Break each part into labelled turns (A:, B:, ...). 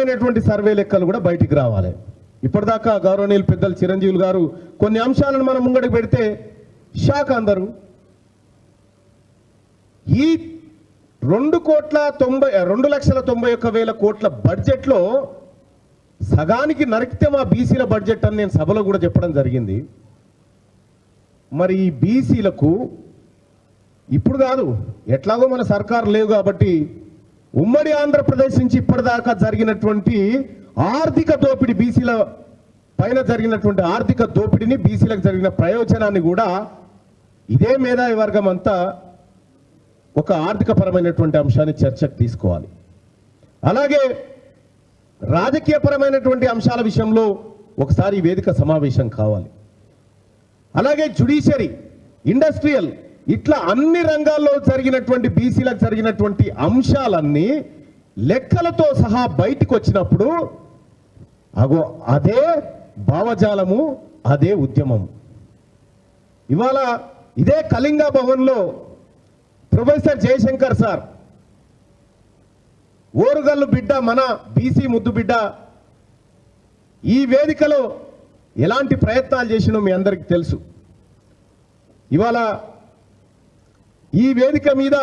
A: పరమైనటువంటి సర్వే లెక్కలు కూడా బయటికి రావాలి. ఇప్పటిదాకా గౌరవనీయులు పెద్దలు చిరంజీవులు గారు కొన్ని అంశాలను మనం ముంగడికి పెడితే షాక్ అందరూ. ఈ 2,90,91,000 కోట్ల బడ్జెట్లో సగానికి నరికితే మా బీసీల బడ్జెట్ అని నేను సభలో కూడా చెప్పడం జరిగింది. మరి ఈ బీసీలకు ఇప్పుడు కాదు, ఎట్లాగో మన సర్కారు లేవు కాబట్టి ఉమ్మడి ఆంధ్రప్రదేశ్ నుంచి ఇప్పటిదాకా జరిగినటువంటి ఆర్థిక దోపిడీ, బీసీల పైన జరిగినటువంటి ఆర్థిక దోపిడీని, బీసీలకు జరిగిన ప్రయోజనాన్ని కూడా ఇదే మేధావి వర్గం అంతా ఒక ఆర్థికపరమైనటువంటి అంశాన్ని చర్చకు తీసుకోవాలి. అలాగే రాజకీయపరమైనటువంటి అంశాల విషయంలో ఒకసారి వేదిక సమావేశం కావాలి. అలాగే జ్యుడిషియరీ, ఇండస్ట్రియల్, ఇట్లా అన్ని రంగాల్లో జరిగినటువంటి బీసీలకు జరిగినటువంటి అంశాలన్నీ లెక్కలతో సహా బయటికి వచ్చినప్పుడు అదే భావజాలము, అదే ఉద్యమం. ఇవాళ ఇదే కళింగ భవన్లో ప్రొఫెసర్ జయశంకర్ సార్, ఓరుగల్లు బిడ్డ, మన బీసీ ముద్దు బిడ్డ, ఈ వేదికలో ఎలాంటి ప్రయత్నాలు చేసినో మీ అందరికీ తెలుసు. ఇవాళ ఈ వేదిక మీద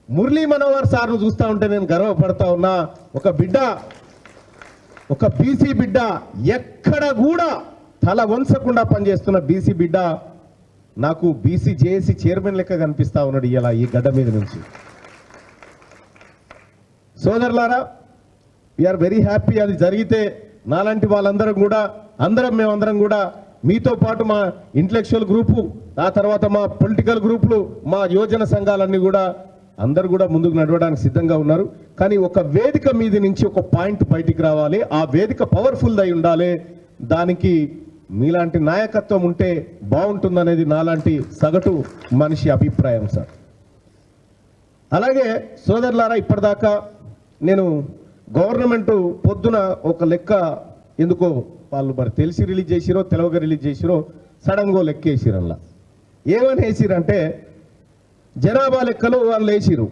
A: మురళీ మనోహర్ సార్ను చూస్తూ ఉంటే నేను గర్వపడతా ఉన్నా. ఒక బిడ్డ, ఒక బీసీ బిడ్డ, ఎక్కడ కూడా తల వంచకుండా పనిచేస్తున్న బీసీ బిడ్డ నాకు బీసీ జేఏసీ చైర్మన్ లెక్క కనిపిస్తా ఉన్నాడు ఇలా ఈ గడ్డ మీద నుంచి. సోదరులారా, వీఆర్ వెరీ హ్యాపీ. అది జరిగితే నాలాంటి వాళ్ళందరం కూడా, మేమందరం కూడా మీతో పాటు మా ఇంటలెక్చువల్ గ్రూపు, ఆ తర్వాత మా పొలిటికల్ గ్రూపులు, మా యువజన సంఘాలన్నీ కూడా అందరూ కూడా ముందుకు నడవడానికి సిద్ధంగా ఉన్నారు. కానీ ఒక వేదిక మీద నుంచి ఒక పాయింట్ బయటికి రావాలి. ఆ వేదిక పవర్ఫుల్ అయి ఉండాలి. దానికి మీలాంటి నాయకత్వం ఉంటే బాగుంటుందనేది నాలాంటి సగటు మనిషి అభిప్రాయం సార్. అలాగే సోదరులారా, ఇప్పటిదాకా నేను గవర్నమెంట్ పొద్దున ఒక లెక్క, ఎందుకో వాళ్ళు మరి తెలిసి రిలీజ్ చేసిరో తెలవక రిలీజ్ చేసిరో, సడన్గా లెక్క వేసిరు. అలా ఏమని వేసిరంటే, జనాభా లెక్కలు వాళ్ళు వేసిరు.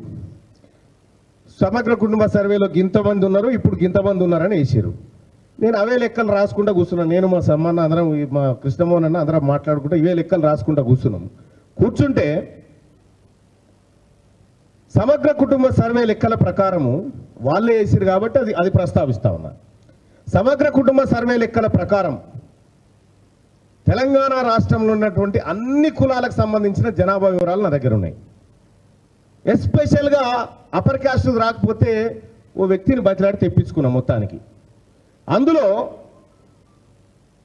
A: సమగ్ర కుటుంబ సర్వేలో గింతమంది ఉన్నారు, ఇప్పుడు గింతమంది ఉన్నారని వేసిరు. నేను అవే లెక్కలు రాసుకుంటా కూర్చున్నాను. నేను మా సమ్మన్న అందరం, మా కృష్ణమోహన్ అన్న అందరం మాట్లాడుకుంటా ఇవే లెక్కలు రాసుకుంటా కూర్చుంటే సమగ్ర కుటుంబ సర్వే లెక్కల ప్రకారము వాళ్ళే వేసిరు కాబట్టి అది ప్రస్తావిస్తా ఉన్నా. సమగ్ర కుటుంబ సర్వే లెక్కల ప్రకారం తెలంగాణ రాష్ట్రంలో ఉన్నటువంటి అన్ని కులాలకు సంబంధించిన జనాభా వివరాలు నా దగ్గర ఉన్నాయి. ఎస్పెషల్గా అప్పర్ క్యాస్ట్ రాకపోతే ఓ వ్యక్తిని బతిలాడి తెప్పించుకున్నాం మొత్తానికి. అందులో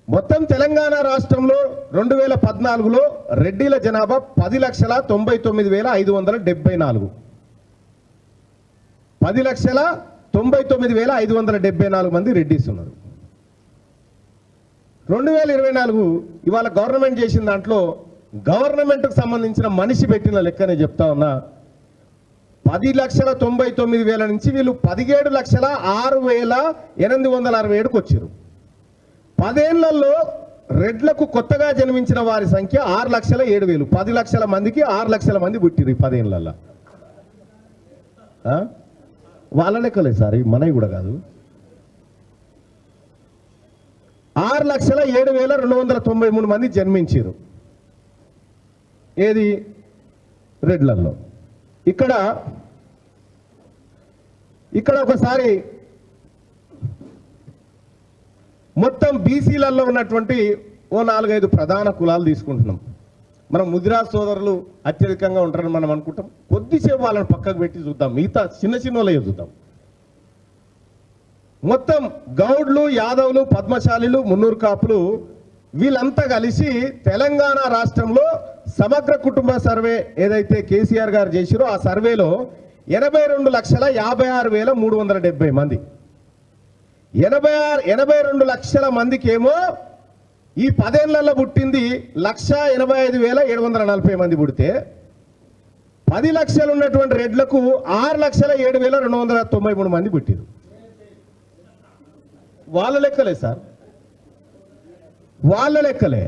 A: మొత్తం తెలంగాణ రాష్ట్రంలో 2014లో రెడ్డిల జనాభా 10,99,574. 10,99,574 మంది రెడ్డిస్ ఉన్నారు. 2024 ఇవాళ గవర్నమెంట్ చేసిన దాంట్లో గవర్నమెంట్కి సంబంధించిన మనిషి పెట్టిన లెక్కనే చెప్తా ఉన్నా. 10,99,000 నుంచి వీళ్ళు 17,06,867కు వచ్చారు. 10 ఏళ్లలో రెడ్లకు కొత్తగా జన్మించిన వారి సంఖ్య 6,07,000. 10 లక్షల మందికి 6 లక్షల మంది పుట్టిరు ఈ 10 ఏళ్లలో. వాళ్ళ లెక్కలే సార్, మనవి కూడా కాదు. 6,07,293 మంది జన్మించారు ఏది రెడ్లలో. ఇక్కడ ఒకసారి మొత్తం బీసీలలో ఉన్నటువంటి ఓ 4-5 ప్రధాన కులాలు తీసుకుంటున్నాం. మనం ముదిరాజ్ సోదరులు అత్యధికంగా ఉంటారని మనం అనుకుంటాం. కొద్దిసేపు వాళ్ళని పక్కకు పెట్టి చూద్దాం, మిగతా చిన్న వాళ్ళే చూద్దాం. మొత్తం గౌడ్లు, యాదవులు, పద్మశాలిలు, మున్నూరు కాపులు వీళ్ళంతా కలిసి తెలంగాణ రాష్ట్రంలో సమగ్ర కుటుంబ సర్వే ఏదైతే కేసీఆర్ గారు చేసిరో ఆ సర్వేలో 82,56,370 మంది, 82 లక్షల మందికి ఏమో ఈ 10 ఏళ్లలో పుట్టింది 1,85,740 మంది పుడితే 10 లక్షలు ఉన్నటువంటి రెడ్లకు 6,07,293 మంది పుట్టిరు. వాళ్ళ లెక్కలే సార్, వాళ్ళ లెక్కలే.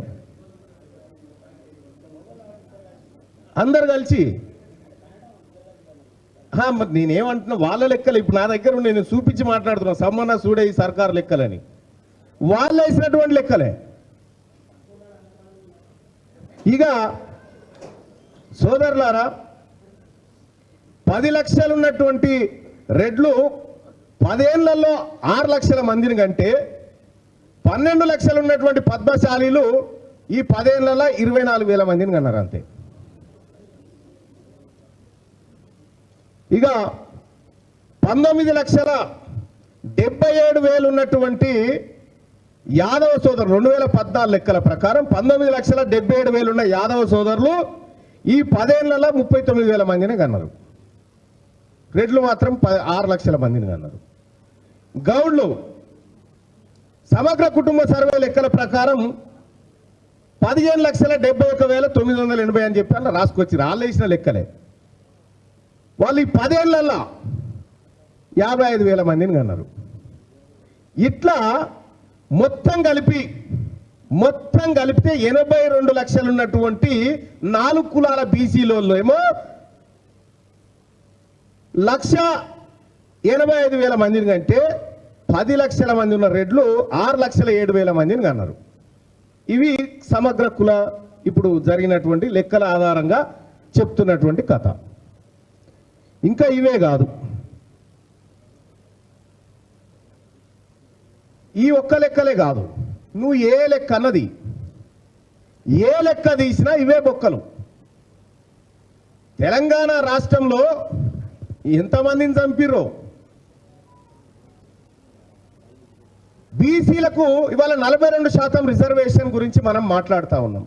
A: అందరు కలిసి మరి నేనేమంటున్నా వాళ్ళ లెక్కలు ఇప్పుడు నా దగ్గర ఉండి నేను చూపించి మాట్లాడుతున్నా సమ్మన్న సూడే ఈ సర్కారు లెక్కలని వాళ్ళు వేసినటువంటి లెక్కలే. ఇక సోదరులారా 10 లక్షలు ఉన్నటువంటి రెడ్లు 10 ఏళ్లలో 6 లక్షల మందిని కంటే 12 లక్షలు ఉన్నటువంటి పద్మశాలీలు ఈ 10 ఏళ్లలో 24,000 మందిని కన్నారు అంతే. ఇక 19,77,000 ఉన్నటువంటి యాదవ సోదరులు 2014 లెక్కల ప్రకారం 19,77,000 ఉన్న యాదవ సోదరులు ఈ 10 ఏళ్లలో 39,000 మందిని కన్నారు. రెడ్లు మాత్రం 6 లక్షల మందిని కన్నారు. గౌడ్లు సమగ్ర కుటుంబ సర్వే లెక్కల ప్రకారం 15,71,980 అని చెప్పి అలా రాసుకొచ్చి వాళ్ళు వేసిన లెక్కలే. వాళ్ళు ఈ 10 ఏళ్లలో 55,000 మందిని కన్నారు. ఇట్లా మొత్తం కలిపితే 82 లక్షలు ఉన్నటువంటి 4 కులాల బీసీలో ఏమో 1,85,000 మందిని కంటే 10 లక్షల మంది ఉన్న రెడ్లు 6,07,000 మందిని కన్నారు. ఇవి సమగ్ర కుల ఇప్పుడు జరిగినటువంటి లెక్కల ఆధారంగా చెప్తున్నటువంటి కథ. ఇంకా ఇవే కాదు, ఈ ఒక్క లెక్కలే కాదు, నువ్వు ఏ లెక్క అన్నది ఏ లెక్క తీసినా ఇవే బొక్కలు. తెలంగాణ రాష్ట్రంలో ఎంతమందిని చంపిర్రో, బీసీలకు ఇవాళ 42% రిజర్వేషన్ గురించి మనం మాట్లాడుతూ ఉన్నాం.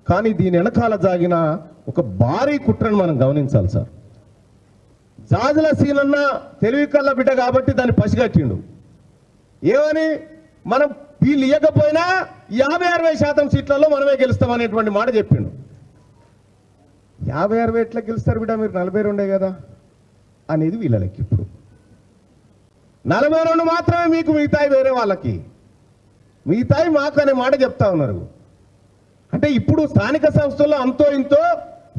A: కానీ దీని వెనకాల జాగిన ఒక భారీ కుట్రను మనం గమనించాలి సార్. జాజుల సీనన్న తెలివి కళ్ళ బిడ్డ కాబట్టి దాన్ని పసిగట్టిండు. ఏమని మనం వీళ్ళు ఇవ్వకపోయినా 50-60% సీట్లలో మనమే గెలుస్తామనేటువంటి మాట చెప్పిండు. 50-60 ఎట్లా గెలుస్తారు బిడ్డ, మీరు 42 కదా అనేది వీళ్ళ లెక్క. ఇప్పుడు 42 మాత్రమే మీకు, మిగతాయి వేరే వాళ్ళకి, మిగతాయి మాకు అనే మాట చెప్తా ఉన్నారు. అంటే ఇప్పుడు స్థానిక సంస్థల్లో అంతో ఇంతో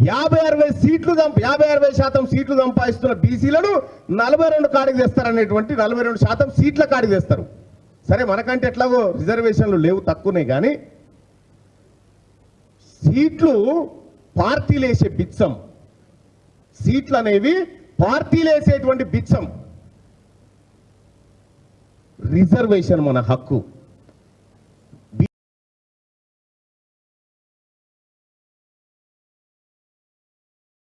A: 50-60% సీట్లు సంపాదిస్తున్న బీసీలను 42 కాడికి తెస్తారనేటువంటి 42% సీట్ల కాడికి తెస్తారు. సరే మనకంటే ఎట్లాగో రిజర్వేషన్లు లేవు, తక్కువనే, కానీ సీట్లు పార్టీలు వేసే బిచ్చం, సీట్లు అనేవి పార్టీలు వేసేటువంటి బిచ్చం. రిజర్వేషన్ మన హక్కు.